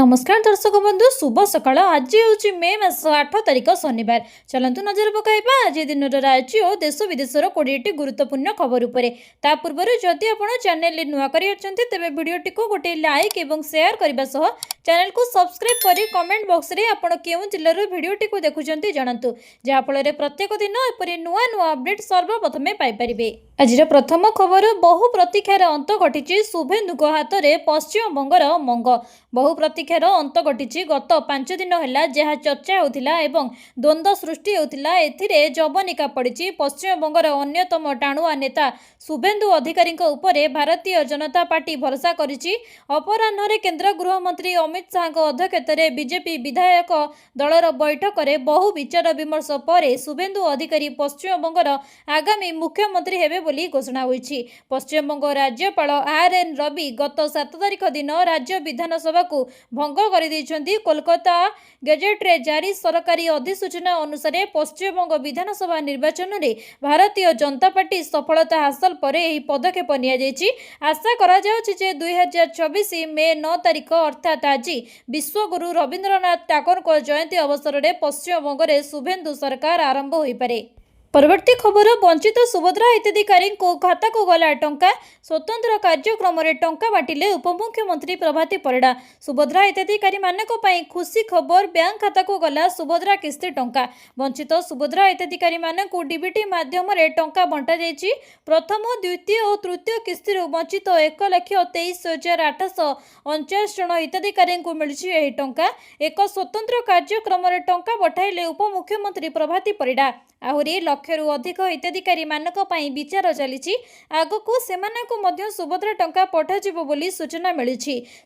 नमस्कार दर्शक बंधु शुभ सकाळ। आज हूँ मे मास 8 तारिख शनिवार। चलतु नजर पकाइबा आज दिन राज्य और देश विदेशर 20टी गुरुत्वपूर्ण खबर उपरे। ता पूर्व जदि आपण चैनल नुआ करी अछंती तेबे वीडियोटी को गोटे लाइक एवं शेयर करबा सह चैनल को सब्सक्राइब करी कमेंट बॉक्स रे आपण केउ जिल्लार वीडियोटी को देखुचंती जणांतु जा फल प्रत्येक दिन एपरि नुआ नुआ अपडेट सर्वप्रथमे पाई परिबे। आज प्रथम खबर बहु प्रतीक्षार अंत घटी शुभेन्दु हाथ में पश्चिमबंगर मंग। बहु प्रतीक्षार अंत घटी गत 5 दिन है जहाँ चर्चा होता एवं द्वंद्व सृष्टि होता एथिरे जवनिका पड़ी पश्चिमबंगर अन्यतम टाणुआ नेता शुभेन्दु अधिकारी उपरे भारतीय जनता पार्टी भरोसा करिछि। अपराह्न केन्द्र गृहमंत्री अमित शाह अध्यक्षतार बीजेपी विधायक दलर बैठक में बहु विचार विमर्श पर शुभेन्दु अधिकारी पश्चिमबंगर आगामी मुख्यमंत्री हेबे बोली घोषणा होईछि। पश्चिमबंग राज्यपाल RN रवि गत 7 तारिख दिन राज्य विधानसभा को भंग कर दैछन्ती। कोलकाता गेजेट रे जारी सरकारी अधिसूचना अनुसार पश्चिमबंग विधानसभा निर्वाचन में भारतीय जनता पार्टी सफलता हासिल पर यह पदक्षेप निया जायछि। आशा करा जाउछि जे 2024 मे 9 तारिख अर्थात आज विश्वगुरु रवींद्रनाथ टागोर को जयंती अवसर में पश्चिमबंग में शुभेन्दु सरकार आरंभ हो पारे। परवर्ती खबर वंचित सुभद्रा हिताधिकारी खाता को गला टंका। स्वतंत्र कार्यक्रम में टंका बाटिले उपमुख्यमंत्री प्रभाती परिड़ा। सुभद्रा हिताधिकारी मानक पई खुशी खबर बैंक खाता को गला सुभद्रा किस्ती टंका। वंचित सुभद्रा हिताधिकारी मानक डीबीटी माध्यम टंका बंटा जायछि। प्रथम द्वितीय और तृतीय किस्ती वंचित 1,23,849 जन हिताधिकारी को मिली टंका। एक स्वतंत्र कार्यक्रम में टंका पठाइले उपमुख्यमंत्री प्रभाती परिड़ा। आहरी लक्षरू अधिक हिताधिकारी मानक पई विचार चली आगकू सेमानकू मध्य सुभद्रा टंका पठाजिबो बोली सूचना मिली।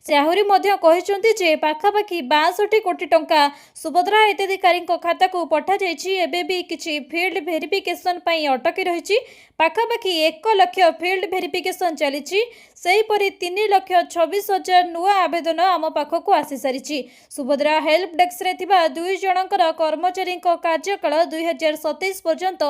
से आहरी मध्य कहिसंती जे पाखापाखी 62 कोटी टंका सुभद्रा हिताधिकारी खाता को पठा जायछि। एबे भी किछि फील्ड वेरिफिकेशन पई अटकी रहिछि। पाखापाखी 1 लाख फील्ड वेरिफिकेशन चली। सेहीपरि 3,26,000 नुआ आवेदन आम पाखक आसी सारी। सुभद्रा हेल्प डेस्क रे थिबा 2 जनकर कर्मचारी कार्यकाल 2027 पर्यंत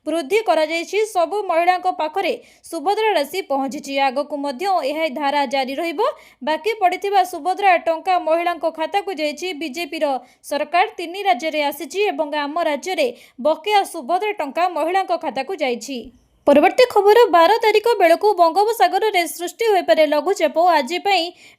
वृद्धि करा जायछि। सबु महिला पाखरे सुभद्रा राशि पहुंची। आगकू मध्य यह धारा जारी रहिबो। बाकी पड़िथिबा सुभद्रा टंका महिला खाता को जायछि। बीजेपी रो सरकार 3 राज्य रे आसीछि एवं आम राज्य रे बकेया सुभद्रा टंका महिला खाता को जायछि। परवर्ती खबर 12 तारिख बेलू बंगोपसागर में सृष्टि हो पारे लघुचाप। आज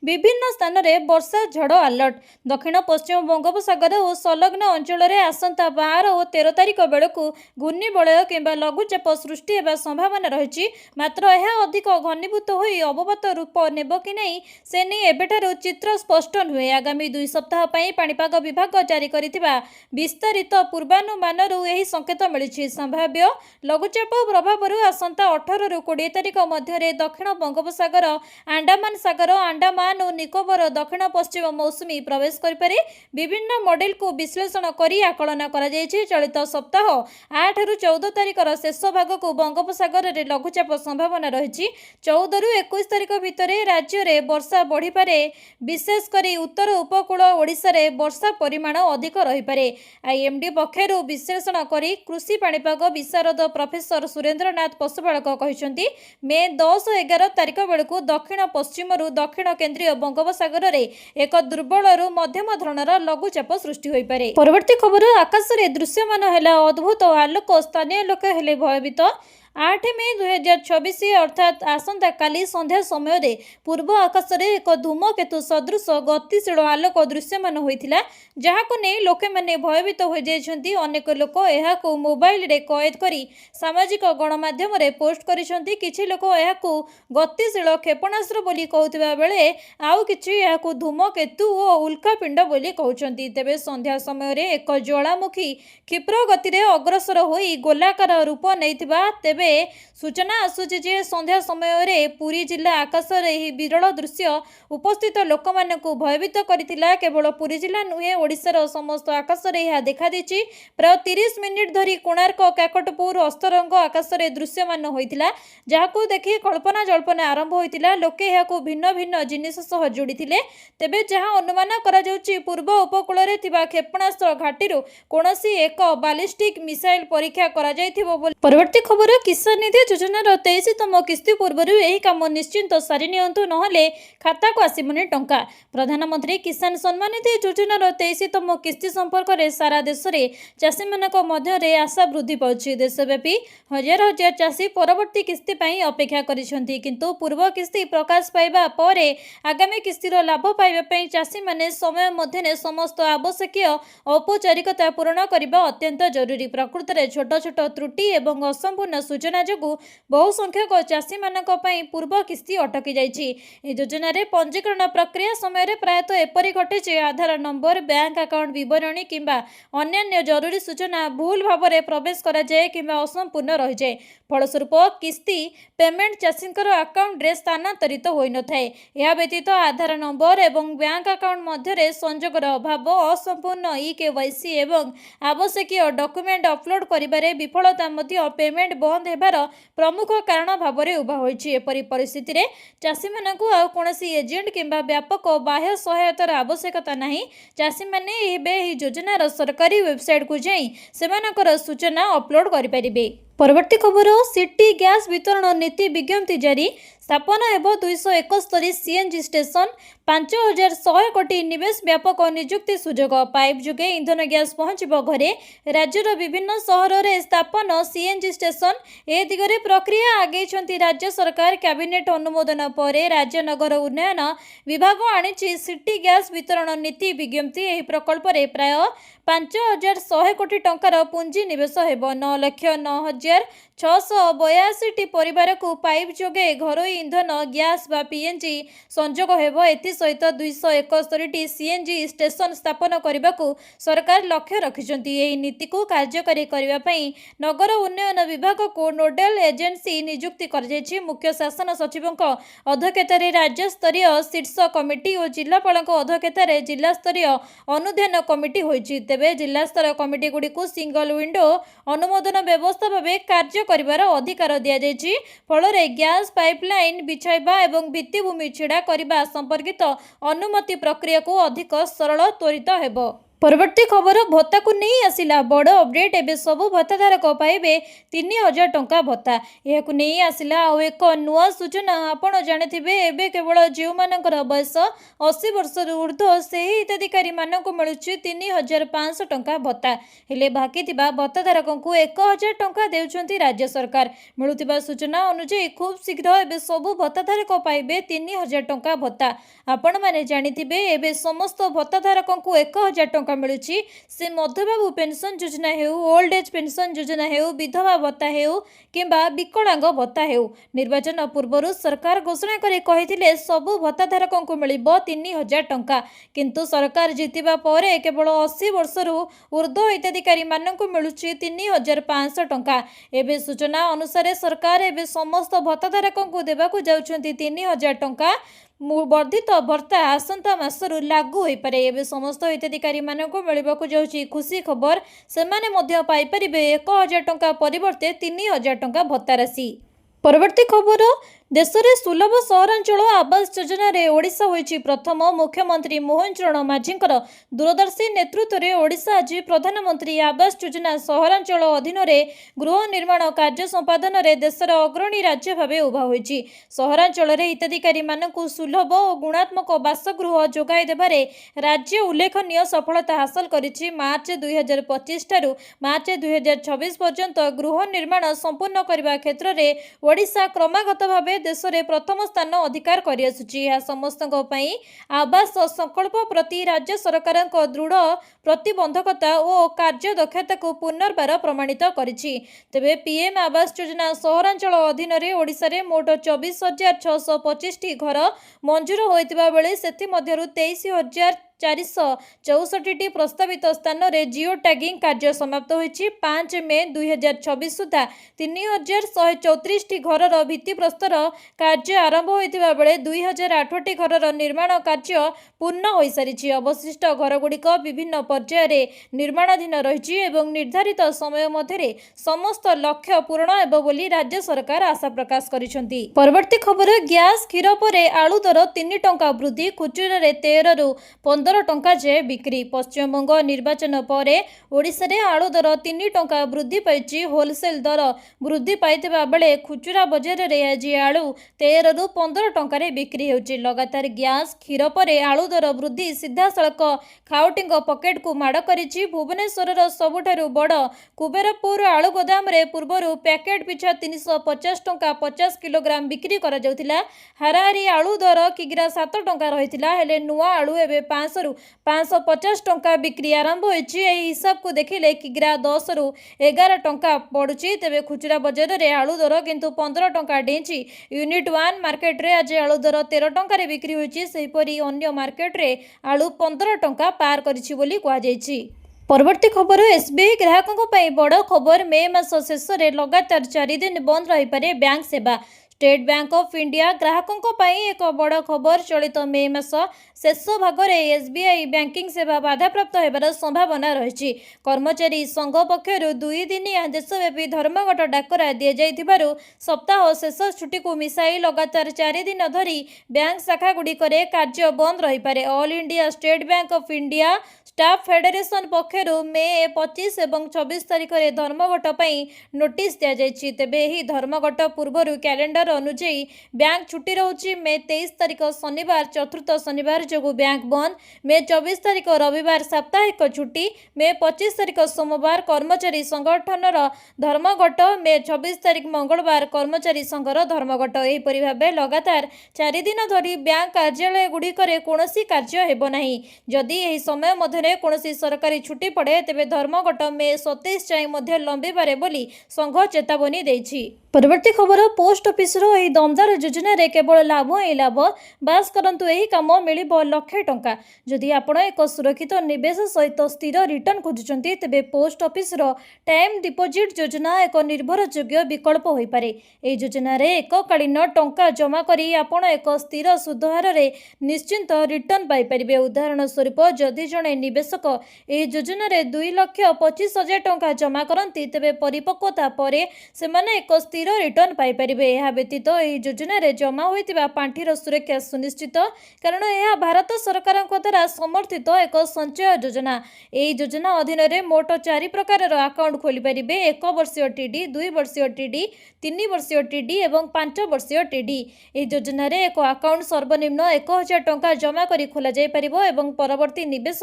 विभिन्न स्थान में वर्षा झड़ अलर्ट। दक्षिण पश्चिम बंगोपसागर और संलग्न अंचल में आसंता 12 और 13 तारिख बेलू घूर्णिबलय किंबा लघुचाप सृष्टि होगा संभावना रही। मात्र यह अधिक घनीभूत हो अवपात रूप नेब कि नहीं से नहीं एबेठारु चित्र स्पष्ट नुहे। आगामी 2 सप्ताह पाणीपाग विभाग जारी करिथिबा विस्तारित पूर्वानुमानरू यही संकेत मिली। संभाव्य लघुचाप प्रभाव आसंता 18 रु 20 तारिख मध्य दक्षिण बंगोपसागर अंडमान सागर अंडमान और निकोबर दक्षिण पश्चिम मौसुमी प्रवेश करें। विभिन्न मॉडल को विश्लेषण कर आकलन कर चलित सप्ताह 8 रु 14 तारिख शेष भाग को बंगोपसागर में लघुचाप संभावना रही। 14 रु 21 तारिख भितर राज्य में वर्षा बढ़ी पारे। विशेषकर उत्तर उपकूल ओडिशा रे वर्षा परिमाण अधिक रही पारे। IMD पक्षर विश्लेषण कर कृषि पाणीपाग विशारद प्रोफेसर सुरेंद्रनाथ पशुपालक कहते मे 10-11 तारिख बेलू दक्षिण पश्चिम दक्षिण केन्द्रीय बंगोपसागर में एक दुर्बल मध्यम धरणर लघुचाप सृष्टि हो पारे। परवर्ती खबर आकाश में दृश्यमान है अद्भुत आलोक। स्थानीय लोक हेले भयभीत। 8 मे 2024 अर्थात आसंता काली संध्या समय रे पूर्व आकाश में एक धूमकेतु सदृश गतिशील आलोक दृश्यमान होइथिला जहाको नै लोके माने भयभीत हो जाइछन्ती। अनेक लोक एहाको मोबाइल रे कैद करी सामाजिक गणमाध्यम रे पोस्ट करिसन्ती। किछि लोक एहाको गतिशील क्षेपणास्त्र बोली कहउथिबा बेले आउ किछि एहाको धूमकेतु ओ उल्कापिंड बोली कहउछन्ती। तेबे संध्या समय रे एक ज्वालामुखी क्षिप्र गति रे अग्रसर होई गोलाकार रूप नैथिबा तेबे सूचना आसुची जे संध्या समय रे पुरी जिला आकाश रे विरल दृश्य उपस्थित लोक मानकु भयभीत करथिला। केवल पुरी जिला नुहे ओडिशार समस्त आकाश रे यह देखा दिछि। प्राय 30 मिनिट धरी कोणार्क काकटपुर अस्तरंग आकाश रे दृश्यमान होइथिला जाहाकू देखि कल्पना जल्पना आरंभ होइथिला। लोके यहाकू भिन्न भिन्न जिनिस सह जोड़िथिले। तेबे जहां अनुमान करा जाउछि पूर्व उपकूल रे थिबा क्षेपणास्त्र घाटीरु कोनोसी एक बालिस्टिक मिसाइल परीक्षा करा जाइथिबो। परवर्ती खबर किसान निधि योजनार 23तम किस्ती पूर्व यह काम निश्चिंत सारी नियंतु नहले खाता को आसबनी टंका। प्रधानमंत्री किसान सम्मान निधि योजनार 23तम किस्ती संपर्क में सारा देश में चाषी मध्य आशा वृद्धि पाउछि। देशव्यापी हजार हजार चाषी परवर्ती किस्ती पाई अपेक्षा करिसेंति, किंतु पूर्व किस्ती प्रकाश पाइबा परे आगामी किस्तीर लाभ पाइबा चाषी माने समय मध्य समस्त आवश्यक औपचारिकता पूर्ण करने अत्यंत जरूरी। प्रकृत में छोट छोट त्रुटि एवं असंपूर्ण सूचना जोगु बहु संख्यक चाषी मानक पई पूर्व किस्ती अटकी जाइछि। योजना रे पंजीकरण प्रक्रिया समय प्रायतः एपरि घटे जे आधार नंबर, बैंक अकाउंट विवरणी किंबा अन्य जरूरी सूचना भूल भाव में प्रवेश करा जाए किंबा असंपूर्ण रही जाए। फलस्वरूप किस्ती पेमेंट चाषींकर अकाउंट रे स्थानांतरित होई न थाए। या व्यतीत आधार नंबर एवं बैंक अकाउंट मध्य संजोगर अभाव, असंपूर्ण ई-केवाईसी एवं आवश्यक डॉक्यूमेंट अपलोड करिबारे विफलता मध्य पेमेंट बंद हेबार प्रमुख कारण भाव में उभा होइछि। एपरि परिस्थिति रे चाषी मानकु आ कोनोसी एजेंट किंबा व्यापक बाह्य सहायतार आवश्यकता नाही। चाषी माने एबे एही योजनार सरकारी वेबसाइट को जाई सेमानकर सूचना अपलोड करि परिबे। परवर्ती खबर, सिटी गैस वितरण नीति विज्ञप्ति जारी। स्थापना हेब 271 सीएनजी स्टेशन, 5100 कोटी निवेश, व्यापक नियुक्ति सुजोग। पाइप जुगे इंधन गैस पहुंचब घरे। राज्यर विभिन्न सहर में स्थापन सीएनजी स्टेशन ए दिगरे प्रक्रिया आगे राज्य सरकार। कैबिनेट अनुमोदन पर राज्य नगर उन्नयन विभाग आनी सिटी गैस वितरण नीति विज्ञप्ति। एही प्रकल्प रे प्राय 5100 कोटी टंकार पुंजी निवेश हेब। 9,09,682 परिवार को पाइप जोगे घरोई इंधन गैस बा पीएनजी संजोग हेब। एथि सहित 271 सीएनजी स्टेशन स्थापन करने को सरकार लक्ष्य रखिछन्ति। एही नीति को कार्यकारी करबा पई नगर उन्नयन विभाग को नोडल एजेंसी नियुक्ति कर जायछि। मुख्य शासन सचिवक अध्यक्षतार राज्य स्तरीय शीर्ष कमिटी और जिलापाल अध्यक्षतार जिला स्तरीय अनुध्यान कमिटी होइछि। तेबे जिला स्तर कमिटी गुडी को सिंगल विंडो अनुमोदन व्यवस्था भावे कार्य करिवार अधिकार दिया जायछि। फल रे गैस पाइपलाइन बिछाइबा एवं भित्तिभूमि छिड़ा करबा संपर्कित अनुमति प्रक्रिया को अधिक सरल त्वरित हेब। परवर्ती खबर, भत्ता को नहीं आसिला बड़ अपडेट। एबे सबु भत्ताधारक पाइबे 3000 टंका भत्ता। यह नहीं आसिला आ एक नुआ सूचना। आपण जानिथिबे एबे केवल जीव मानकर बयस 80 वर्ष ऊर्ध्व से ही हिताधिकारी मानक मिलुछि 3500 टंका भत्ता। हेले बाकी थिबा भत्ताधारक को 1000 टंका देउछंती राज्य सरकार। मिलुथिबा सूचना अनुसार खूब शीघ्र एबे सबु भत्ताधारक पाइबे 3000 टंका भत्ता। आपण माने जानिथिबे एबे समस्त भत्ताधारक को 1000 टंका मिलुछि। से मध्यबाबू पेंशन योजना हेउ, ओल्ड एज पेंशन योजना हेउ, विधवा भत्ता हेउ किंबा विकलांग भत्ता हेउ। निर्वाचन पूर्व सरकार घोषणा करे कहिथिले सबु भत्ताधारक को मिलिबो 3000 टंका, किंतु सरकार जितिबा परे केवल 80 वर्ष ऊर्ध्व हिताधिकारी मानक मिलुछि 3500 टंका। एबे सूचना अनुसार सरकार एबे समस्त भत्ताधारक को देबाकू जाउछंती 3000 टंका। वर्धित भत्ता आसंता मासरू लागू होई पारे। एबे समस्त हिताधिकारी मानक मिलबाकू जाउछि खुशी खबर। सेमाने मध्य पाई परिबे 1000 टंका परिवर्ते 3000 टंका भत्ता राशि। परवर्ती खबर, देश में सुलभ सहरांचल आवास योजना रे ओडिशा होइछि प्रथम। मुख्यमंत्री मोहन चरण माझींकर दूरदर्शी नेतृत्व में ओडिशा आज प्रधानमंत्री आवास योजना सहरांचल अधीन रे गृह निर्माण कार्य संपादन रे देशर अग्रणी राज्य भाव उभा होइछि। सहरांचल रे हिताधिकारी मानकु सुलभ और गुणात्मक बासगृह जोगाई देबारे राज्य उल्लेखनीय सफलता हासिल करिछि। मार्च 2025 ठारू मार्च 2026 पर्यंत गृह निर्माण संपूर्ण करने क्षेत्र में ओडिशा क्रमागत भाव देश में प्रथम स्थान अधिकार करिआसुछि। समस्त आवास संकल्प प्रति राज्य सरकार दृढ़ प्रतिबंधकता और कार्य दक्षता को पुनर्बार प्रमाणित करिछि। तेबे पीएम आवास योजना सहरांचल अधीन रे ओडिशा रे मोट 24,625 घर मंजूर होइतिबा बेले सेथि मध्यरु 23,464 प्रस्तावित स्थान में जिओ टैगिंग कार्य समाप्त होइछि। 5 मे 2026 सुधा 3,134 घर भित्तिप्रस्तर कार्य आरंभ होइतिबा बेले 2008 घर निर्माण कार्य पूर्ण हो सारी। अवशिष्ट घरगुड़िक विभिन्न पर्यायर निर्माणाधीन रही एवं निर्धारित समय मध्य समस्त लक्ष्य पूर्ण हेब बोली राज्य सरकार आशा प्रकाश करिसेंति। परवर्ती खबर, गैस क्षीर पर आलू दर 3 टंका वृद्धि। खुचुरा 13 रु 15 15 ଟଙ୍କା ଯେ ବିକ୍ରି। ପଶ୍ଚିମବଙ୍ଗ ନିର୍ବାଚନ ପରେ ଓଡ଼ିଶାରେ ଆଳୁ ଦର 3 ଟଙ୍କା ବୃଦ୍ଧି ପାଇଛି। ହୋଲସେଲ୍ ଦର ବୃଦ୍ଧି ପାଇଥିବା ବେଳେ ଖୁଚୁରା ବଜାରରେ ଆଜି ଆଳୁ 13ରୁ 15 ଟଙ୍କାରେ ବିକ୍ରି ହେଉଛି। ଲଗାତାର ଗ୍ୟାସ୍ କ୍ଷୀର ପରେ ଆଳୁ ଦର ବୃଦ୍ଧି ସିଧାସଳଖ ଖାଉଟିଙ୍କ ପକେଟକୁ ମାଡ଼ କରିଛି। ଭୁବନେଶ୍ୱରର ସବୁଠାରୁ ବଡ଼ କୁବେରପୁର ଆଳୁ ଗୋଦାମରେ ପୂର୍ବରୁ ପ୍ୟାକେଟ୍ ପିଛା 350 ଟଙ୍କା 50 କିଲୋଗ୍ରାମ ବିକ୍ରି କରାଯାଉଥିଲା। ହାରାହାରି ଆଳୁ ଦର କିଗ୍ରା 7 ଟଙ୍କା ରହିଥିଲା। ହେଲେ ନୂଆ ଆଳୁ ଏବେ 500ରୁ 550 ଟଙ୍କା ବିକ୍ରି ଆରମ୍ଭ ହୋଇଛି। ଏହି ହିସାବକୁ ଦେଖିଲେ କିଗ୍ରା 10ରୁ 11 ଟଙ୍କା ପଡ଼ୁଛି। ତେବେ ଖୁଚୁରା ବଜାରରେ ଆଳୁ ଦର କିନ୍ତୁ 15 ଟଙ୍କା ଡେଇଁଛି। ୟୁନିଟ୍ 1 ମାର୍କେଟରେ ଆଜି ଆଳୁ ଦର 13 ଟଙ୍କାରେ ବିକ୍ରି ହୋଇଛି। ସେହିପରି ଅନ୍ୟ ମାର୍କେଟରେ ଆଳୁ 15 ଟଙ୍କା ପାର କରିଛି ବୋଲି କୁହାଯାଇଛି। ପରବର୍ତ୍ତୀ ଖବର ଏସ୍ବିଆଇ ଗ୍ରାହକଙ୍କ ପାଇଁ ବଡ଼ ଖବର। ମେ ମାସ ଶେଷରେ ଲଗାତାର 4 ଦିନ ବନ୍ଦ ରହିପାରେ ବ୍ୟାଙ୍କ ସେବା। ଷ୍ଟେଟ୍ ବ୍ୟାଙ୍କ ଅଫ୍ ଇଣ୍ଡିଆ ଗ୍ରାହକଙ୍କ ପାଇଁ ଏକ ବଡ଼ ଖବର। ଚଳିତ ମେ ମାସ ଶେଷ ଭାଗରେ ଏସ୍ବିଆଇ ବ୍ୟାଙ୍କିଂ ସେବା ବାଧାପ୍ରାପ୍ତ ହେବାର ସମ୍ଭାବନା ରହିଛି। କର୍ମଚାରୀ ସଂଘ ପକ୍ଷରୁ 2 ଦିନିଆ ଦେଶବ୍ୟାପୀ ଧର୍ମଘଟ ଡାକରା ଦିଆଯାଇଥିବାରୁ ସପ୍ତାହ ଶେଷ ଛୁଟିକୁ ମିଶାଇ ଲଗାତାର 4 ଦିନ ଧରି ବ୍ୟାଙ୍କ ଶାଖାଗୁଡ଼ିକରେ କାର୍ଯ୍ୟ ବନ୍ଦ ରହିପାରେ। All India State Bank of India staff federation ପକ୍ଷରୁ ମେ 25 ଏବଂ 26 ତାରିଖରେ ଧର୍ମଘଟ ପାଇଁ ନୋଟିସ୍ ଦିଆଯାଇଛି। ତେବେ ଏହି ଧର୍ମଘଟ ପୂର୍ବରୁ କ୍ୟାଲେଣ୍ଡର ଅନୁଯାୟୀ ବ୍ୟାଙ୍କ ଛୁଟି ରହୁଛି। ମେ 23 ତାରିଖ ଶନିବାର ଚତୁର୍ଥ ଶନିବାର ଯୋଗୁଁ ବ୍ୟାଙ୍କ ବନ୍ଦ। ମେ 24 ତାରିଖ ରବିବାର ସାପ୍ତାହିକ ଛୁଟି। ମେ 25 ତାରିଖ ସୋମବାର କର୍ମଚାରୀ ସଂଗଠନର ଧର୍ମଘଟ। ମେ 26 ତାରିଖ ମଙ୍ଗଳବାର କର୍ମଚାରୀ ସଂଘର ଧର୍ମଘଟ। ଏହିପରି ଭାବେ ଲଗାତାର 4 ଦିନ ଧରି ବ୍ୟାଙ୍କ କାର୍ଯ୍ୟାଳୟଗୁଡ଼ିକରେ କୌଣସି କାର୍ଯ୍ୟ ହେବ ନାହିଁ। ଯଦି ଏହି ସମୟ ମଧ୍ୟରେ କୌଣସି ସରକାରୀ ଛୁଟି ପଡ଼େ ତେବେ ଧର୍ମଘଟ ମେ 27 ଯାଏଁ ମଧ୍ୟ ଲମ୍ବିପାରେ ବୋଲି ସଂଘ ଚେତାବନୀ ଦେଇଛି। ପରବର୍ତ୍ତୀ ଖବର ପୋଷ୍ଟ ଅଫିସର ଏହି ଦମଦାର ଯୋଜନାରେ କେବଳ ଲାଭ ହିଁ ଲାଭ। ବାସ୍ କରନ୍ତୁ ଏହି କାମ, ମିଳିବ ଲକ୍ଷେ ଟଙ୍କା। ଯଦି ଆପଣ ଏକ ସୁରକ୍ଷିତ ନିବେଶ ସହିତ ସ୍ଥିର ରିଟର୍ଣ୍ଣ ଖୋଜୁଛନ୍ତି ତେବେ ପୋଷ୍ଟ ଅଫିସର ଟାଇମ୍ ଡିପୋଜିଟ୍ ଯୋଜନା ଏକ ନିର୍ଭରଯୋଗ୍ୟ ବିକଳ୍ପ ହୋଇପାରେ। ଏହି ଯୋଜନାରେ ଏକକାଳୀନ ଟଙ୍କା ଜମା କରି ଆପଣ ଏକ ସ୍ଥିର ସୁଧ ହାରରେ ନିଶ୍ଚିନ୍ତ ରିଟର୍ଣ୍ଣ ପାଇପାରିବେ। ଉଦାହରଣ ସ୍ୱରୂପ ଯଦି ଜଣେ ନିବେଶକ ଏହି ଯୋଜନାରେ 2,25,000 ଟଙ୍କା ଜମା କରନ୍ତି ତେବେ ପରିପକ୍ୱତା ପରେ ସେମାନେ ଏକ ସ୍ଥିର ରିଟର୍ଣ୍ଣ ପାଇପାରିବେ। ଏହା ବ୍ୟତୀତ ଏହି ଯୋଜନାରେ ଜମା ହୋଇଥିବା ପାଣ୍ଠିର ସୁରକ୍ଷା ସୁନିଶ୍ଚିତ, କାରଣ ଏହା ଭାରତ ସରକାରଙ୍କ ଦ୍ୱାରା ସମର୍ଥିତ ଏକ ସଞ୍ଚୟ ଯୋଜନା। ଏହି ଯୋଜନା ଅଧୀନରେ ମୋଟ 4 ପ୍ରକାରର ଆକାଉଣ୍ଟ ଖୋଲିପାରିବେ: 1 ବର୍ଷୀୟ ଟିଡି, 2 ବର୍ଷୀୟ ଟିଡି, 3 ବର୍ଷୀୟ ଟିଡି ଏବଂ 5 ବର୍ଷୀୟ ଟିଡି। ଏହି ଯୋଜନାରେ ଏକ ଆକାଉଣ୍ଟ ସର୍ବନିମ୍ନ 1,000 ଟଙ୍କା ଜମା କରି ଖୋଲାଯାଇପାରିବ ଏବଂ ପରବର୍ତ୍ତୀ ନିବେଶ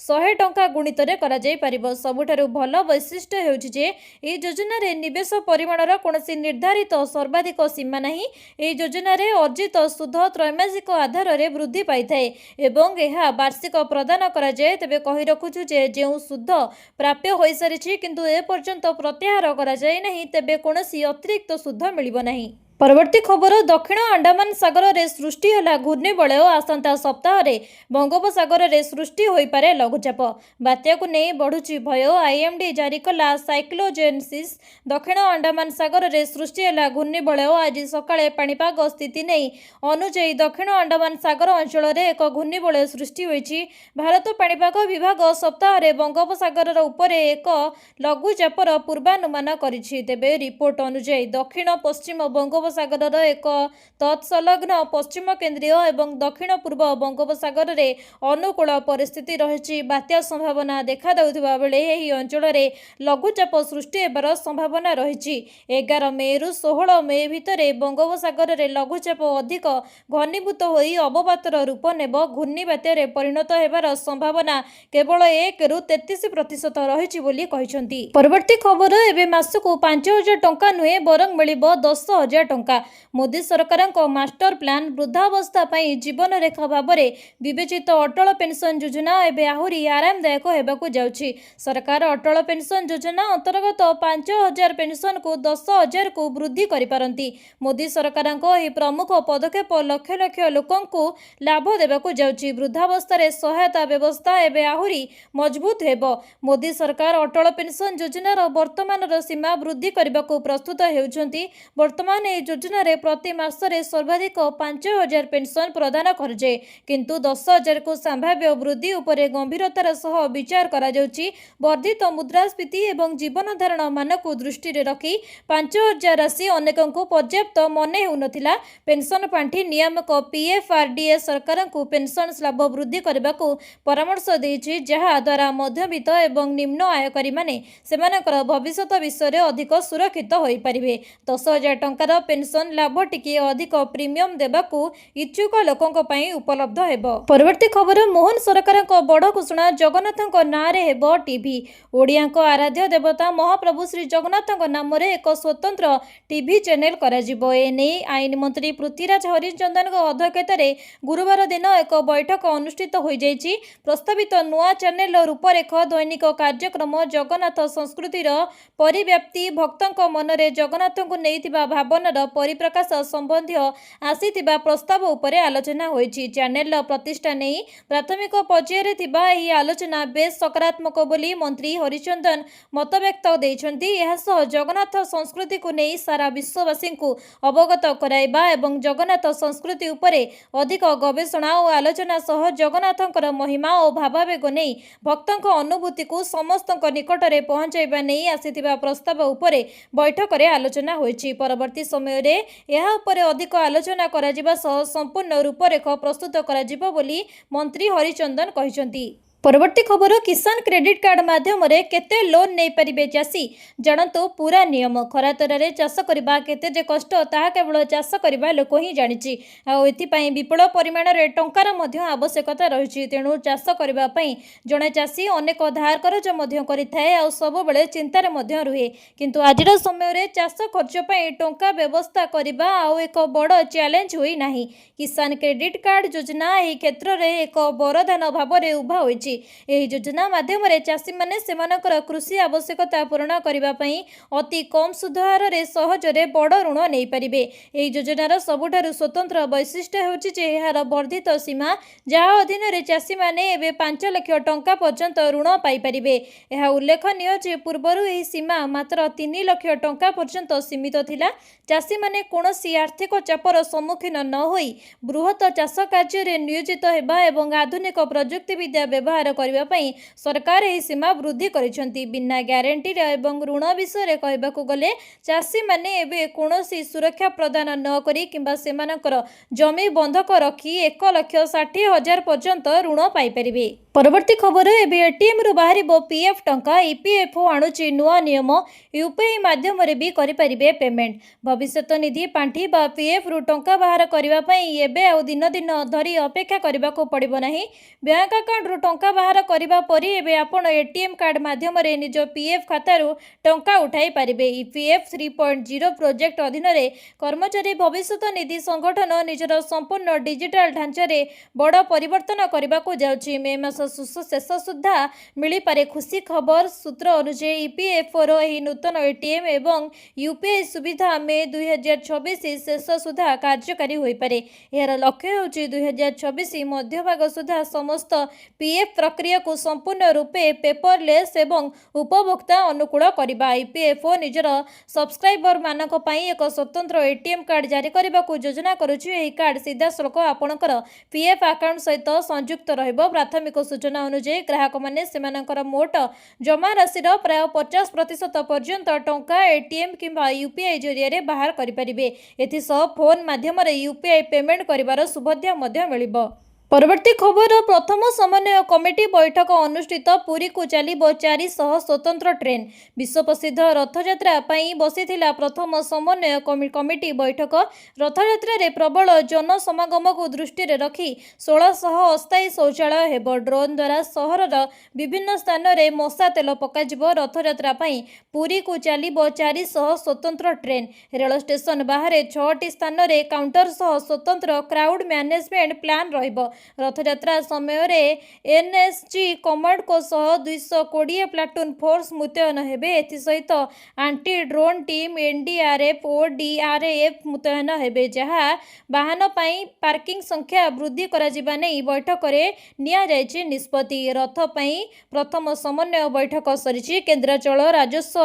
100 ଟଙ୍କା ଗୁଣିତରେ କରାଯାଇପାରିବ। ସବୁଠାରୁ ଭଲ ବୈଶିଷ୍ଟ୍ୟ ହେଉଛି ଯେ ଏହି ଯୋଜନାରେ ନିବେଶ ପରିମାଣର କୌଣସି ନିର୍ଦ୍ଧାରିତ ସର୍ବାଧିକ ସୀମା ନାହିଁ। ଏହି ଯୋଜନାରେ ଅର୍ଜିତ ସୁଧ ତ୍ରୈମାସିକ ଆଧାରରେ ବୃଦ୍ଧି ପାଇଥାଏ ଏବଂ ଏହା ବାର୍ଷିକ ପ୍ରଦାନ କରାଯାଏ। ତେବେ କହି ରଖୁଛୁ ଯେ ଯେଉଁ ସୁଧ ପ୍ରାପ୍ୟ ହୋଇସାରିଛି କିନ୍ତୁ ଏପର୍ଯ୍ୟନ୍ତ ପ୍ରତ୍ୟାହାର କରାଯାଇ ନାହିଁ ତେବେ କୌଣସି ଅତିରିକ୍ତ ସୁଧ ମିଳିବ ନାହିଁ। ପରବର୍ତ୍ତୀ ଖବର ଦକ୍ଷିଣ ଆଣ୍ଡାମାନ ସାଗରରେ ସୃଷ୍ଟି ହେଲା ଘୂର୍ଣ୍ଣିବଳୟ। ଆସନ୍ତା ସପ୍ତାହରେ ବଙ୍ଗୋପସାଗରରେ ସୃଷ୍ଟି ହୋଇପାରେ ଲଘୁଚାପ। ବାତ୍ୟାକୁ ନେଇ ବଢ଼ୁଛି ଭୟ। ଆଇଏମ୍ଡି ଜାରି କଲା ସାଇକ୍ଲୋଜେନସିସ୍। ଦକ୍ଷିଣ ଆଣ୍ଡାମାନ ସାଗରରେ ସୃଷ୍ଟି ହେଲା ଘୂର୍ଣ୍ଣିବଳୟ। ଆଜି ସକାଳେ ପାଣିପାଗ ସ୍ଥିତି ନେଇ ଅନୁଯାୟୀ ଦକ୍ଷିଣ ଆଣ୍ଡାମାନ ସାଗର ଅଞ୍ଚଳରେ ଏକ ଘୂର୍ଣ୍ଣିବଳୟ ସୃଷ୍ଟି ହୋଇଛି। ଭାରତ ପାଣିପାଗ ବିଭାଗ ସପ୍ତାହରେ ବଙ୍ଗୋପସାଗର ଉପରେ ଏକ ଲଘୁଚାପର ପୂର୍ବାନୁମାନ କରିଛି। ତେବେ ରିପୋର୍ଟ ଅନୁଯାୟୀ ଦକ୍ଷିଣ ପଶ୍ଚିମ ବଙ୍ଗୋପସାଗରର ଏକ ତତ୍ସଂଲଗ୍ନ ପଶ୍ଚିମ କେନ୍ଦ୍ରୀୟ ଏବଂ ଦକ୍ଷିଣ ପୂର୍ବ ବଙ୍ଗୋପସାଗରରେ ଅନୁକୂଳ ପରିସ୍ଥିତି ରହିଛି। ବାତ୍ୟା ସମ୍ଭାବନା ଦେଖାଦେଉଥିବା ବେଳେ ଏହି ଅଞ୍ଚଳରେ ଲଘୁଚାପ ସୃଷ୍ଟି ହେବାର ସମ୍ଭାବନା ରହିଛି। 11 ମେରୁ 16 ମେ ଭିତରେ ବଙ୍ଗୋପସାଗରରେ ଲଘୁଚାପ ଅଧିକ ଘନୀଭୂତ ହୋଇ ଅବପାତର ରୂପ ନେବ। ଘୂର୍ଣ୍ଣିବାତ୍ୟାରେ ପରିଣତ ହେବାର ସମ୍ଭାବନା କେବଳ 1ରୁ 33% ରହିଛି ବୋଲି କହିଛନ୍ତି। ପରବର୍ତ୍ତୀ ଖବର ଏବେ ମାସକୁ 5,000 ଟଙ୍କା ନୁହେଁ ବରଂ ମିଳିବ 10,000 ଟଙ୍କା। ମୋଦି ସରକାରଙ୍କ ମାଷ୍ଟର ପ୍ଲାନ ବୃଦ୍ଧାବସ୍ଥା ପାଇଁ ଜୀବନରେଖା ଭାବରେ ବିବେଚିତ ଅଟଳ ପେନ୍ସନ ଯୋଜନା ଏବେ ଆହୁରି ଆରାମଦାୟକ ହେବାକୁ ଯାଉଛି। ସରକାର ଅଟଳ ପେନ୍ସନ ଯୋଜନା ଅନ୍ତର୍ଗତ 5,000 ପେନ୍ସନକୁ 10,000କୁ ବୃଦ୍ଧି କରିପାରନ୍ତି। ମୋଦି ସରକାରଙ୍କ ଏହି ପ୍ରମୁଖ ପଦକ୍ଷେପ ଲକ୍ଷ ଲକ୍ଷ ଲୋକଙ୍କୁ ଲାଭ ଦେବାକୁ ଯାଉଛି। ବୃଦ୍ଧାବସ୍ଥାରେ ସହାୟତା ବ୍ୟବସ୍ଥା ଏବେ ଆହୁରି ମଜବୁତ ହେବ। ମୋଦି ସରକାର ଅଟଳ ପେନ୍ସନ ଯୋଜନାର ବର୍ତ୍ତମାନର ସୀମା ବୃଦ୍ଧି କରିବାକୁ ପ୍ରସ୍ତୁତ ହେଉଛନ୍ତି। ବର୍ତ୍ତମାନ ଏହି योजन प्रति मासरे सर्वाधिक 5,000 पेंशन प्रदान कराए किंतु 10,000 को संभाव्य वृद्धि उपरे गंभीरतार सह विचार करा जाउची। वर्धित मुद्रास्फीति एवं जीवन धारण मान को दृष्टि रखी 5,000 राशि अनेकों पर्याप्त मने होनथिला। पेंशन पांठी नियामक PFRDA सरकार को पेंशन स्लैब वृद्धि करने को परामर्श देछि, जहा द्वारा मध्यवित्त एवं निम्न आयकारी माने सेमानकर भविष्यत विषय में अधिक सुरक्षित होई परिबे। 10,000 टंकार पेंशन लाभ टिके अधिक प्रीमियम देबाकू इच्छुक लोकों पई उपलब्ध हेबो। परवर्ती खबर मोहन सरकार बड़ घोषणा जगन्नाथ नाँ रे हेबो टीवी। ओडिया आराध्य देवता महाप्रभु श्री जगन्नाथ नाम एक स्वतंत्र टीवी चैनल कराजिबो। एने आईन मंत्री पृथ्वीराज हरिचंदन अध्यक्षतार गुरुवार दिन एक बैठक अनुष्ठित हो जाइछि। प्रस्तावित नुआ चैनल रूपरेख दैनिक कार्यक्रम जगन्नाथ संस्कृतिर परिव्याप्ति भक्तों मनरे जगन्नाथ को नैथिबा भावनार परिप्रकाश संबंधी आसीथिबा प्रस्ताव उपरे आलोचना होइछि। चैनल प्रतिष्ठा नहीं प्राथमिक पर्यायर थिबा एही आलोचना बेस सकारात्मक बोली मंत्री हरिचंदन मत व्यक्त देइछन्ति। एहासह जगन्नाथ संस्कृति को नहीं सारा विश्ववासी को अवगत कराइबा एवं जगन्नाथ संस्कृति उपरे अधिक गवेषणा और आलोचना सह जगन्नाथंकर महिमा और भावावेग नहीं भक्तों अनुभूति को समस्त निकटरे पहुंचाइबा नहीं आसीथिबा प्रस्ताव उपरे बैठक रे आलोचना होइछि। परवर्ती समय रे एहा उपरे अधिक आलोचना कराजिबा सह संपूर्ण रूपरेख प्रस्तुत कराजिबो बोली मंत्री हरिचंदन कहिसंति। परवर्ती खबर किसान क्रेडिट कार्ड माध्यम रे केते लोन नहीं पारिबे चाषी जानतो पूरा नियम। खरा तरारे चाष करबा केते जे कष्ट ताहा केवल चाष करबा लोक ही जानिछि। आ एथि पई विपुल परिमाण रे टंकार मध्य आवश्यकता रहिछि। तेणु चाष करबा पई जणे चाषी अनेक धार करज मध्य करिथाए आ सब बेले चिंता रे मध्य रुहे। किंतु आजिर समय रे चाष खर्च पई टंका व्यवस्था करबा आ एक बड़ चैलेंज होई नाही। किसान क्रेडिट कार्ड योजना एही क्षेत्र रे एक वरदान भाव रे उभा होइछि। एही योजना माध्यम रे चाषी माने सेमानकर कृषि आवश्यकता पूर्ण करबा पई अति कम सुध हार रे सहजरे बड़ ऋण नै परिबे। एही योजनार सबुठारु स्वतंत्र वैशिष्ट्य हेउछि जे एहार वर्धित सीमा, जहा अधीन रे चाषी माने एबे 5 लाख टंका पर्यंत ऋण पाई परिबे। एहा उल्लेखनीय जे पूर्वरु एही सीमा मात्र 3 लाख टंका पर्यंत सीमित थिला। चाषी माने कोनोसी आर्थिक चापर सम्मुखीन न होई बृहत चाष कार्य रे नियोजित हेबा एवं आधुनिक प्रजुक्ति विद्या व्यवहार करबा पई सरकार एही सीमा वृद्धि करिसंती। बिना ग्यारंटी एवं ऋण विषय कहबाकू गले चाषी माने एबे कोनोसी सुरक्षा प्रदान न करी किंबा सेमानकर जमी बंधक रखी 1,60,000 पर्यंत ऋण पाई परिबे। परवर्ती खबर एबे एटीएम रु बाहरिबो पीएफ टंका। ईपीएफओ आणुची नुआ नियम। यूपीआई माध्यम रे भी करि परिबे पेमेंट। भविष्यत निधि पांठी बा पीएफ रु टंका बाहर करबा पई एबे आ दिन दिन धरी अपेक्षा करबाको पड़िबो नाही। बैंक अकाउंट रु टंका बाहर करबा परी एबे आपण एटीएम कार्ड माध्यम रे निज पीएफ खाता रु टंका उठाई परिबे। ईपीएफ 3.0 प्रोजेक्ट अधीन रे कर्मचारी भविष्यत निधि संगठन निजर संपूर्ण डिजिटल ढांचा रे बड़ परिवर्तन करबाको जाउची। मे मास शेष सुधा मिली पारे खुशी खबर। सूत्र अनुसार ईपीएफओ रो एही नूतन एटीएम एवं यूपीआई सुविधा मे 2026 शेष सुधा कार्यकारी होई पारे। एहार लक्ष्य होची 2026 मध्यभाग सुधा समस्त पीएफ प्रक्रिया को संपूर्ण रूपे पेपरलेस एवं उपभोक्ता अनुकूल करबा। ईपीएफओ निजर सब्सक्राइबर मानक पई एक स्वतंत्र एटीएम कार्ड जारी करबा को योजना करूची। एही कार्ड सीधा सलक आपणकर पीएफ अकाउंट सहित संयुक्त रहइबो। प्राथमिक सूचना अनुसार ग्राहक माने सेमानकर मोट जमा राशिर प्राय 50% पर्यंत टंका एटीएम किंबा यूपीआई जरिया रे बाहर करि परिबे। एथि सह फोन माध्यम रे यूपीआई पेमेंट करिवार सुविधा मध्य मिलिबो। परवर्ती खबर प्रथम समन्वय कमिटी बैठक अनुष्ठित। पुरी को चलिबो 400 स्वतंत्र ट्रेन। विश्व प्रसिद्ध रथयात्रा पई बसिथिला प्रथम समन्वय कमिटी बैठक। रथयात्रा रे प्रबल जन समागम को दृष्टि रे रखी 1600 अस्थायी शौचालय हेबो। ड्रोन द्वारा सहरर विभिन्न स्थान रे मशा तेल पकाजिबो। रथयात्रा पई पुरी को चलिबो 400 स्वतंत्र ट्रेन। रेल स्टेशन बाहर 6टी स्थान रे काउंटर सह स्वतंत्र क्राउड मैनेजमेंट प्लान रहिबो। रथयात्रा समय एनएसजी कमांड को सह 220 प्लाटून फोर्स मुतयन हेबे। एथिसहित आंटी ड्रोन टीम एनडीआरएफ और डीआरएफ मुतयन हेबे, जहाँ वाहन पाई पार्किंग संख्या वृद्धि करा जिबा नै बैठक रे निया जायछि निष्पत्ति। रथ पाई प्रथम समन्वय बैठक सरिछि। केन्द्रांचल राजस्व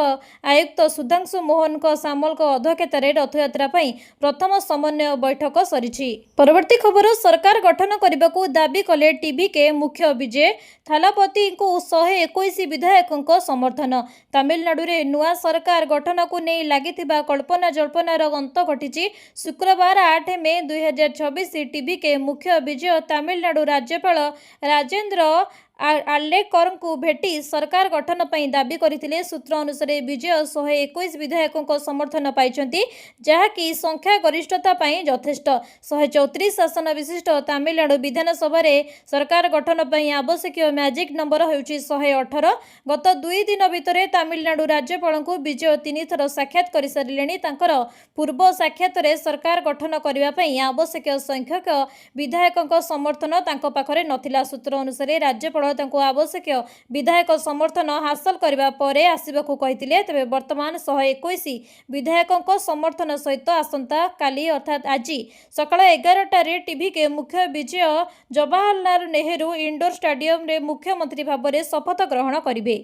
आयुक्त सुधांशु मोहन सामल अध्यक्षतार रथयात्रा पाई प्रथम समन्वय बैठक सरिछि। परवर्ती खबर, सरकार गठन करने को दाबी कले टीवी के मुख्य विजय थालापति को 121 विधायकों समर्थन। तमिलनाडु रे नुआ सरकार गठन को नहीं लगिथिबा कल्पना जल्पनार अंत घटिछि। शुक्रवार 8 मई 2026 टीवी के मुख्य विजय तमिलनाडु राज्यपाल राजेंद्र आर्लेकर को भेटी सरकार गठन पर दाबी करथिले। सूत्र अनुसार विजय 121 विधायकों समर्थन पाइछंती, जहाँकि संख्या गरिष्ठता पाई यथेष्ट। 134 आसन विशिष्ट तमिलनाडु विधानसभा रे सरकार गठन पर आवश्यक मैजिक नंबर होउछि 118। गत 2 दिन भितर तमिलनाडु राज्यपाल को विजय 3 थर साक्षात कर सारिलेनी। तांकर पूर्व साक्षात रे सरकार गठन करबा पई आवश्यक संख्यक विधायकों समर्थन तांको पाखरे नथिला। सूत्र अनुसार राज्यपाल तांको आवश्यक विधायक समर्थन हासिल करबा परे आसिबाकू कहिथिले। तबे वर्तमान 121 विधायकों समर्थन सहित आसंता काली अर्थात आज सकाळ 11टा रे टीवी के मुख्य विजय जवाहरलाल नेहरू इंडोर स्टेडियम रे मुख्यमंत्री भाव में शपथ ग्रहण करिवे।